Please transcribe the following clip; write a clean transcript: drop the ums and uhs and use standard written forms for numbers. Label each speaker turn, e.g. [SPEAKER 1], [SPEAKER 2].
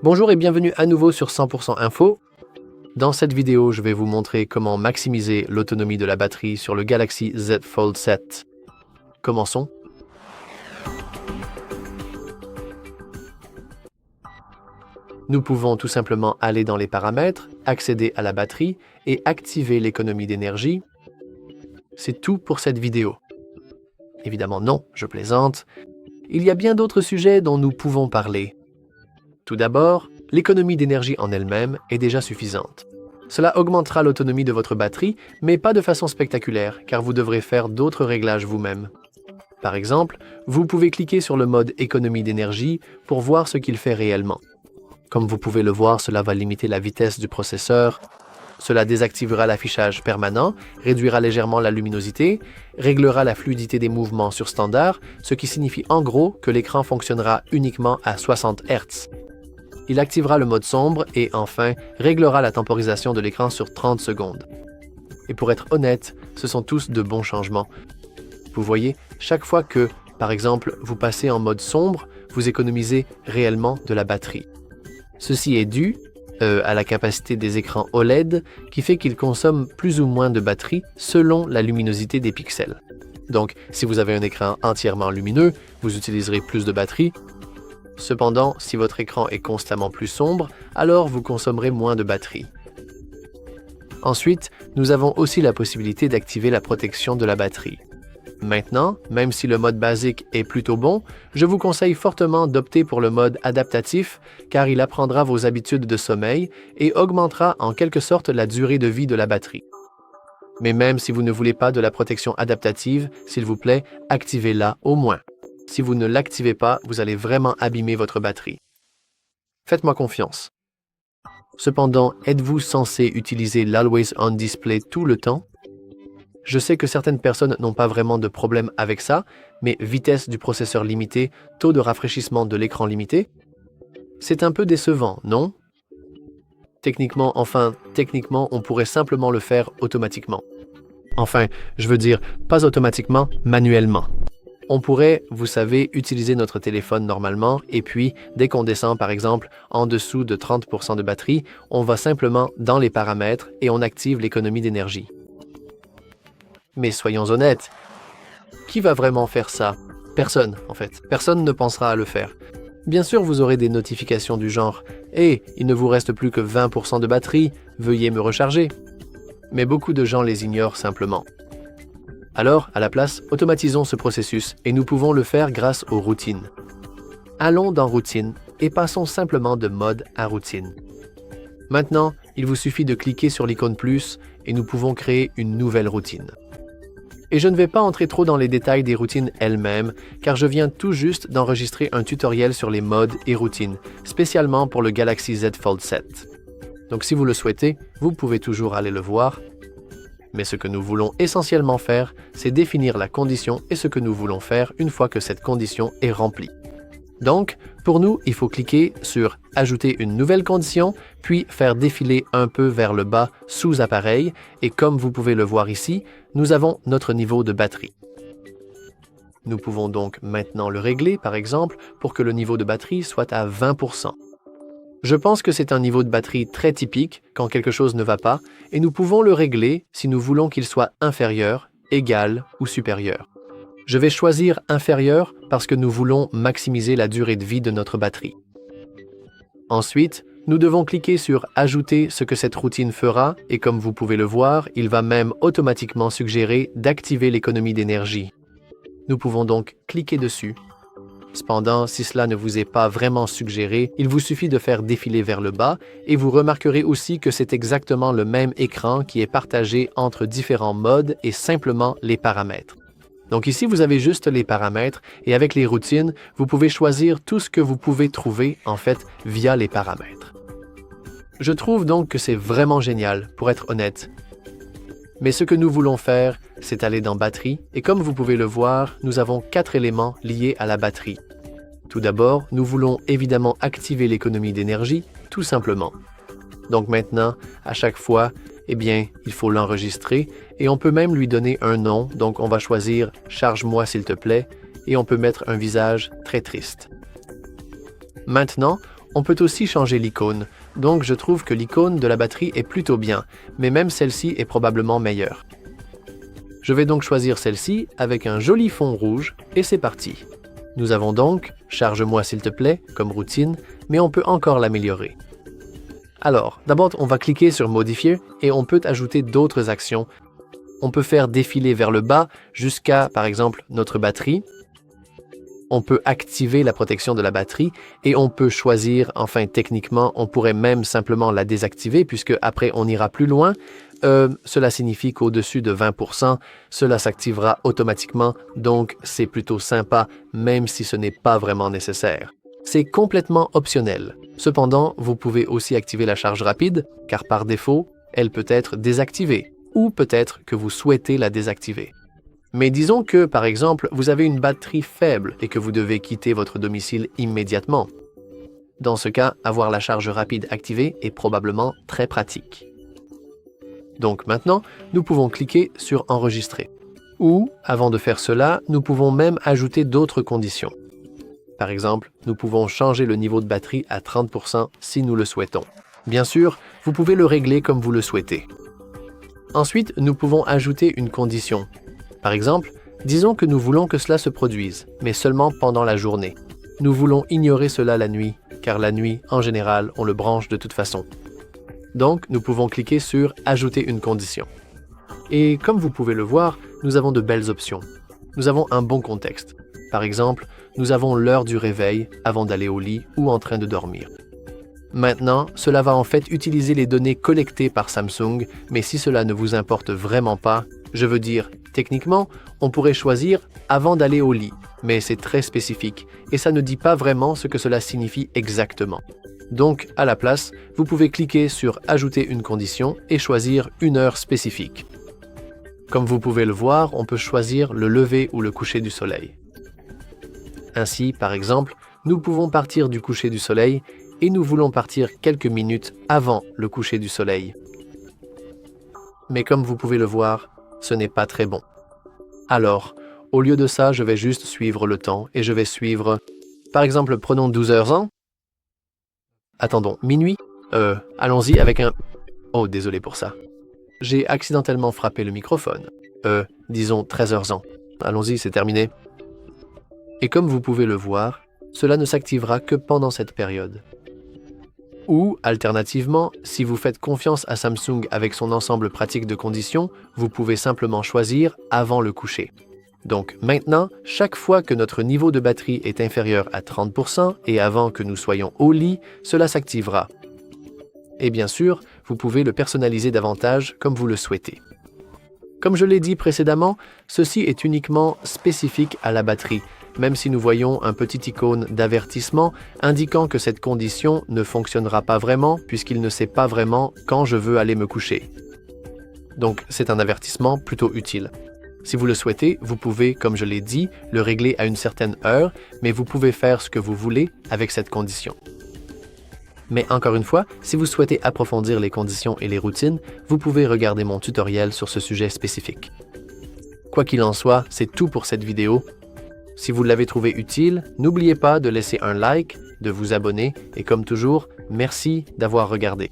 [SPEAKER 1] Bonjour et bienvenue à nouveau sur 100% Info. Dans cette vidéo, je vais vous montrer comment maximiser l'autonomie de la batterie sur le Galaxy Z Fold 7. Commençons. Nous pouvons tout simplement aller dans les paramètres, accéder à la batterie et activer l'économie d'énergie. C'est tout pour cette vidéo. Évidemment non, je plaisante. Il y a bien d'autres sujets dont nous pouvons parler. Tout d'abord, l'économie d'énergie en elle-même est déjà suffisante. Cela augmentera l'autonomie de votre batterie, mais pas de façon spectaculaire, car vous devrez faire d'autres réglages vous-même. Par exemple, vous pouvez cliquer sur le mode économie d'énergie pour voir ce qu'il fait réellement. Comme vous pouvez le voir, cela va limiter la vitesse du processeur. Cela désactivera l'affichage permanent, réduira légèrement la luminosité, réglera la fluidité des mouvements sur standard, ce qui signifie en gros que l'écran fonctionnera uniquement à 60 Hz. Il activera le mode sombre et enfin réglera la temporisation de l'écran sur 30 secondes. Et pour être honnête, ce sont tous de bons changements. Vous voyez, chaque fois que, par exemple, vous passez en mode sombre, vous économisez réellement de la batterie. Ceci est dû à la capacité des écrans OLED qui fait qu'ils consomment plus ou moins de batterie selon la luminosité des pixels. Donc, si vous avez un écran entièrement lumineux, vous utiliserez plus de batterie. Cependant, si votre écran est constamment plus sombre, alors vous consommerez moins de batterie. Ensuite, nous avons aussi la possibilité d'activer la protection de la batterie. Maintenant, même si le mode basique est plutôt bon, je vous conseille fortement d'opter pour le mode adaptatif car il apprendra vos habitudes de sommeil et augmentera en quelque sorte la durée de vie de la batterie. Mais même si vous ne voulez pas de la protection adaptative, s'il vous plaît, activez-la au moins. Si vous ne l'activez pas, vous allez vraiment abîmer votre batterie. Faites-moi confiance. Cependant, êtes-vous censé utiliser l'Always On Display tout le temps? Je sais que certaines personnes n'ont pas vraiment de problème avec ça, mais vitesse du processeur limitée, taux de rafraîchissement de l'écran limité, c'est un peu décevant, non? Techniquement, on pourrait simplement le faire automatiquement. Enfin, je veux dire, pas automatiquement, manuellement. On pourrait, vous savez, utiliser notre téléphone normalement et puis, dès qu'on descend par exemple en dessous de 30% de batterie, on va simplement dans les paramètres et on active l'économie d'énergie. Mais soyons honnêtes, qui va vraiment faire ça? Personne, en fait. Personne ne pensera à le faire. Bien sûr, vous aurez des notifications du genre « Hey, il ne vous reste plus que 20% de batterie, veuillez me recharger ». Mais beaucoup de gens les ignorent simplement. Alors, à la place, automatisons ce processus et nous pouvons le faire grâce aux routines. Allons dans Routine et passons simplement de mode à routine. Maintenant, il vous suffit de cliquer sur l'icône plus et nous pouvons créer une nouvelle routine. Et je ne vais pas entrer trop dans les détails des routines elles-mêmes, car je viens tout juste d'enregistrer un tutoriel sur les modes et routines, spécialement pour le Galaxy Z Fold 7. Donc si vous le souhaitez, vous pouvez toujours aller le voir. Mais ce que nous voulons essentiellement faire, c'est définir la condition et ce que nous voulons faire une fois que cette condition est remplie. Donc, pour nous, il faut cliquer sur « Ajouter une nouvelle condition », puis faire défiler un peu vers le bas sous appareil, et comme vous pouvez le voir ici, nous avons notre niveau de batterie. Nous pouvons donc maintenant le régler, par exemple, pour que le niveau de batterie soit à 20%. Je pense que c'est un niveau de batterie très typique quand quelque chose ne va pas, et nous pouvons le régler si nous voulons qu'il soit inférieur, égal ou supérieur. Je vais choisir inférieur parce que nous voulons maximiser la durée de vie de notre batterie. Ensuite, nous devons cliquer sur « Ajouter ce que cette routine fera » et comme vous pouvez le voir, il va même automatiquement suggérer d'activer l'économie d'énergie. Nous pouvons donc cliquer dessus. Cependant, si cela ne vous est pas vraiment suggéré, il vous suffit de faire défiler vers le bas et vous remarquerez aussi que c'est exactement le même écran qui est partagé entre différents modes et simplement les paramètres. Donc ici, vous avez juste les paramètres et avec les routines, vous pouvez choisir tout ce que vous pouvez trouver en fait via les paramètres. Je trouve donc que c'est vraiment génial, pour être honnête. Mais ce que nous voulons faire, c'est aller dans Batterie et comme vous pouvez le voir, nous avons 4 éléments liés à la batterie. Tout d'abord, nous voulons évidemment activer l'économie d'énergie, tout simplement. Donc maintenant, à chaque fois, il faut l'enregistrer et on peut même lui donner un nom. Donc on va choisir « Charge-moi s'il te plaît » et on peut mettre un visage très triste. Maintenant, On peut aussi changer l'icône, donc je trouve que l'icône de la batterie est plutôt bien, mais même celle-ci est probablement meilleure. Je vais donc choisir celle-ci avec un joli fond rouge et c'est parti. Nous avons donc « Charge-moi s'il te plaît » comme routine, mais on peut encore l'améliorer. Alors, d'abord, on va cliquer sur « Modifier » et on peut ajouter d'autres actions. On peut faire défiler vers le bas jusqu'à, par exemple, notre batterie. On peut activer la protection de la batterie et on peut choisir, enfin techniquement, on pourrait même simplement la désactiver puisque après on ira plus loin. Cela signifie qu'au-dessus de 20%, cela s'activera automatiquement, donc c'est plutôt sympa même si ce n'est pas vraiment nécessaire. C'est complètement optionnel. Cependant, vous pouvez aussi activer la charge rapide car par défaut, elle peut être désactivée ou peut-être que vous souhaitez la désactiver. Mais disons que, par exemple, vous avez une batterie faible et que vous devez quitter votre domicile immédiatement. Dans ce cas, avoir la charge rapide activée est probablement très pratique. Donc maintenant, nous pouvons cliquer sur « Enregistrer ». Ou, avant de faire cela, nous pouvons même ajouter d'autres conditions. Par exemple, nous pouvons changer le niveau de batterie à 30% si nous le souhaitons. Bien sûr, vous pouvez le régler comme vous le souhaitez. Ensuite, nous pouvons ajouter une condition. Par exemple, disons que nous voulons que cela se produise, mais seulement pendant la journée. Nous voulons ignorer cela la nuit, car la nuit, en général, on le branche de toute façon. Donc, nous pouvons cliquer sur « Ajouter une condition ». Et comme vous pouvez le voir, nous avons de belles options. Nous avons un bon contexte. Par exemple, nous avons l'heure du réveil avant d'aller au lit ou en train de dormir. Maintenant, cela va en fait utiliser les données collectées par Samsung, mais si cela ne vous importe vraiment pas, je veux dire, techniquement, on pourrait choisir « avant d'aller au lit », mais c'est très spécifique et ça ne dit pas vraiment ce que cela signifie exactement. Donc, à la place, vous pouvez cliquer sur « Ajouter une condition » et choisir une heure spécifique. Comme vous pouvez le voir, on peut choisir le lever ou le coucher du soleil. Ainsi, par exemple, nous pouvons partir du coucher du soleil et nous voulons partir quelques minutes avant le coucher du soleil. Mais comme vous pouvez le voir, ce n'est pas très bon. Alors, au lieu de ça, je vais juste suivre le temps et je vais suivre, par exemple, prenons 12 heures ans. Attendons, minuit? Allons-y avec un... Oh, désolé pour ça. J'ai accidentellement frappé le microphone. Disons 13 heures ans. Allons-y, c'est terminé. Et comme vous pouvez le voir, cela ne s'activera que pendant cette période. Ou, alternativement, si vous faites confiance à Samsung avec son ensemble pratique de conditions, vous pouvez simplement choisir avant le coucher. Donc maintenant, chaque fois que notre niveau de batterie est inférieur à 30% et avant que nous soyons au lit, cela s'activera. Et bien sûr, vous pouvez le personnaliser davantage comme vous le souhaitez. Comme je l'ai dit précédemment, ceci est uniquement spécifique à la batterie, même si nous voyons un petit icône d'avertissement indiquant que cette condition ne fonctionnera pas vraiment puisqu'il ne sait pas vraiment quand je veux aller me coucher. Donc c'est un avertissement plutôt utile. Si vous le souhaitez, vous pouvez, comme je l'ai dit, le régler à une certaine heure, mais vous pouvez faire ce que vous voulez avec cette condition. Mais encore une fois, si vous souhaitez approfondir les conditions et les routines, vous pouvez regarder mon tutoriel sur ce sujet spécifique. Quoi qu'il en soit, c'est tout pour cette vidéo. Si vous l'avez trouvé utile, n'oubliez pas de laisser un like, de vous abonner et comme toujours, merci d'avoir regardé.